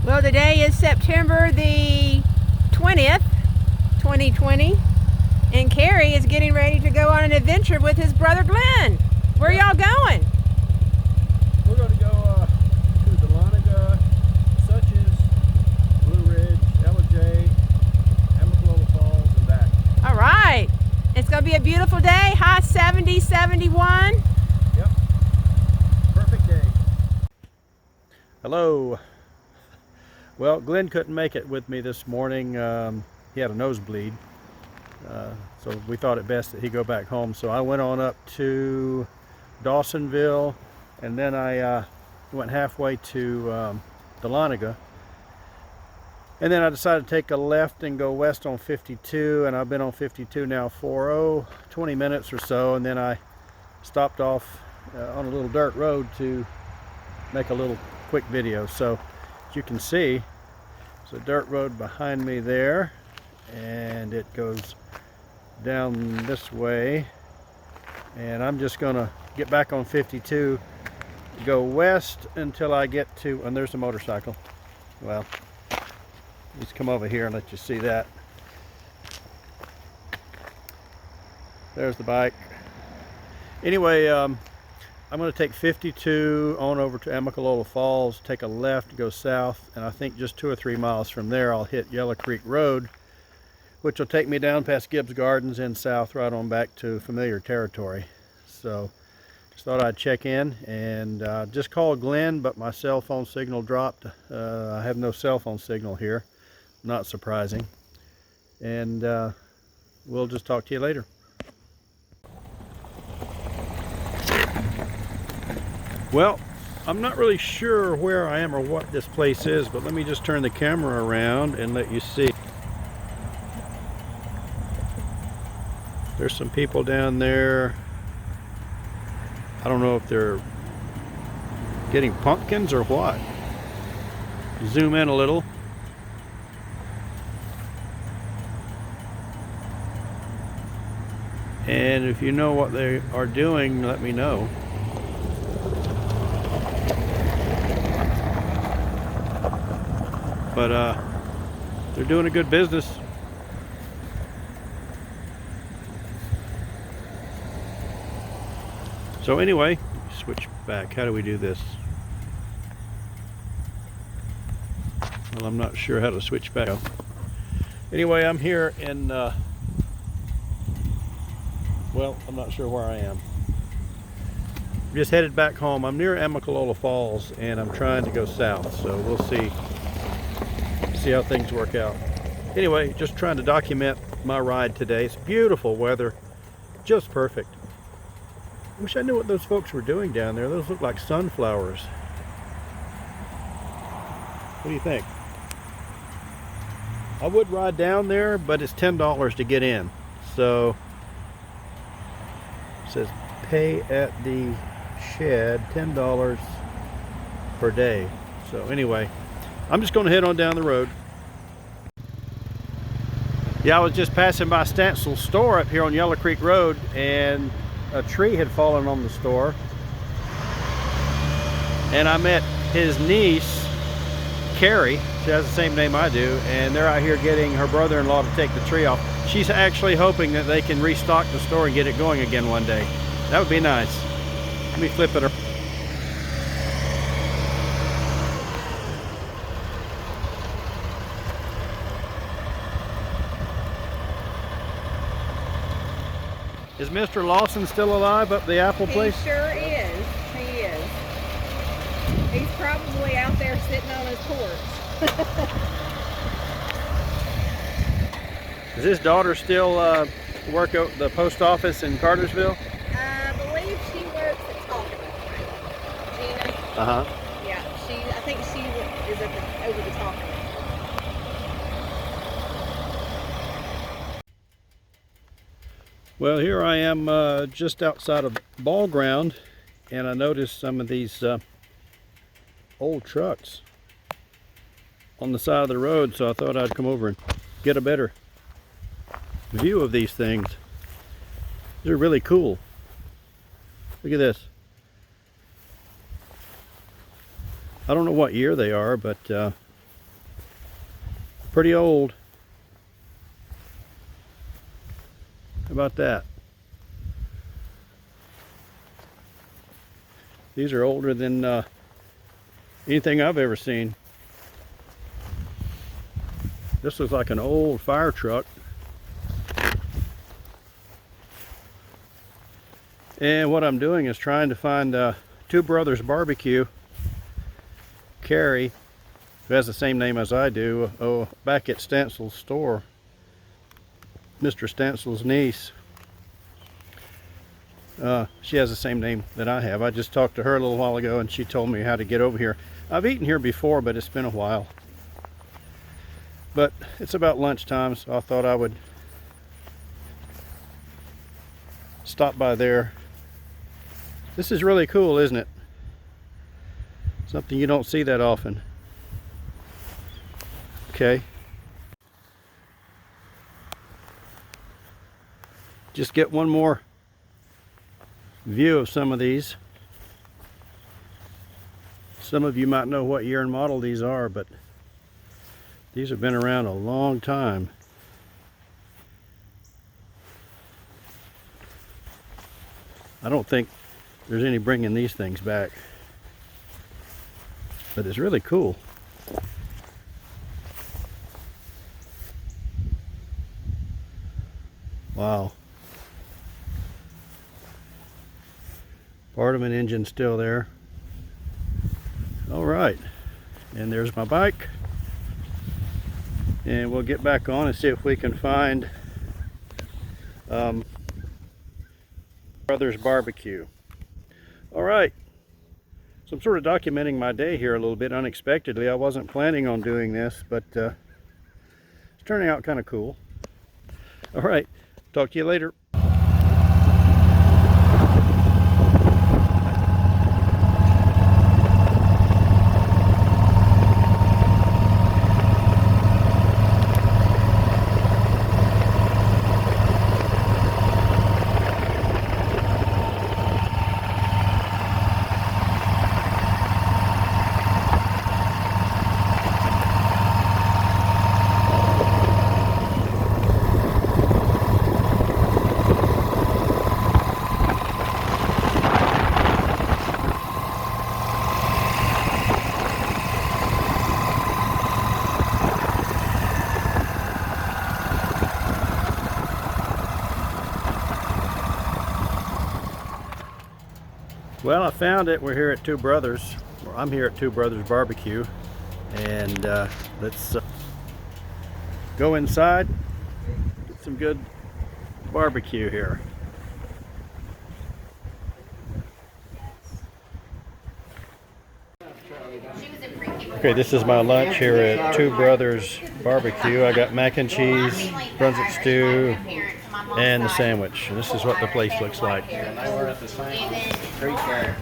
Well, today is September the 20th, 2020, and Carrie is getting ready to go on an adventure with his brother Glenn. Where y'all going? We're going to go to Dahlonega, Suches, Blue Ridge, J, Amicalola Falls, and back. All right. It's going to be a beautiful day. High 70, 71. Yep. Perfect day. Hello. Well, Glenn couldn't make it with me this morning. He had a nosebleed. So we thought it best that he go back home. So I went on up to Dawsonville, and then I went halfway to Dahlonega. And then I decided to take a left and go west on 52, and I've been on 52 now for 20 minutes or so, and then I stopped off on a little dirt road to make a little quick video. So as you can see, there's a dirt road behind me there, and it goes down this way, and I'm just gonna get back on 52, go west until I get to, and there's a motorcycle. Well, let's come over here and let you see that. There's the bike. Anyway, I'm going to take 52 on over to Amicalola Falls, take a left, go south, and I think just 2 or 3 miles from there I'll hit Yellow Creek Road, which will take me down past Gibbs Gardens and south right on back to familiar territory. So just thought I'd check in and just called Glenn, but my cell phone signal dropped. I have no cell phone signal here. Not surprising. And we'll just talk to you later. Well, I'm not really sure where I am or what this place is, but let me just turn the camera around and let you see. There's some people down there. I don't know if they're getting pumpkins or what. Zoom in a little. And if you know what they are doing, let me know. But they're doing a good business. So anyway, switch back. How do we do this? Well, I'm not sure how to switch back. Anyway, I'm here in well, I'm not sure where I am. Just headed back home. I'm near Amicalola Falls, and I'm trying to go south, so we'll see how things work out. Anyway, just trying to document my ride today. It's beautiful weather, just perfect. I wish I knew what those folks were doing down there. Those look like sunflowers. What do you think? I would ride down there, but it's $10 to get in. So it says pay at the shed, $10 per day. So anyway, I'm just going to head on down the road. Yeah, I was just passing by Stansel's store up here on Yellow Creek Road, and a tree had fallen on the store. And I met his niece, Carrie. She has the same name I do, and they're out here getting her brother-in-law to take the tree off. She's actually hoping that they can restock the store and get it going again one day. That would be nice. Let me flip it around. Is Mr. Lawson still alive up the apple place? He sure is. He is. He's probably out there sitting on his porch. Does his daughter still work at the post office in Cartersville? I believe she works at Talking. Gina. Uh-huh. Yeah, I think she is over the Talking. Well, here I am just outside of Ballground, and I noticed some of these old trucks on the side of the road, so I thought I'd come over and get a better view of these things. They're really cool. Look at this. I don't know what year they are, but Pretty old. How about that? These are older than anything I've ever seen. This looks like an old fire truck. And what I'm doing is trying to find Two Brothers Barbecue, Carrie, who has the same name as I do, back at Stansel's store. Mr. Stansel's niece. She has the same name that I have. I just talked to her a little while ago and she told me how to get over here. I've eaten here before, but it's been a while. But it's about lunchtime, so I thought I would stop by there. This is really cool, isn't it? Something you don't see that often. Okay. Just get one more view of some of these. Some of you might know what year and model these are, but these have been around a long time. I don't think there's any bringing these things back, but it's really cool. Wow. Part of an engine still there. All right, and there's my bike. And we'll get back on and see if we can find Brothers Barbecue. All right, so I'm sort of documenting my day here a little bit unexpectedly. I wasn't planning on doing this, but it's turning out kind of cool. All right, talk to you later. Well, I found it. We're here at Two Brothers. I'm here at Two Brothers Barbecue, and let's go inside, get some good barbecue here. Okay, this is my lunch here at Two Brothers Barbecue. I got mac and cheese, Brunswick stew, and the sandwich. And this is what the place looks like. And I work at the same creek there.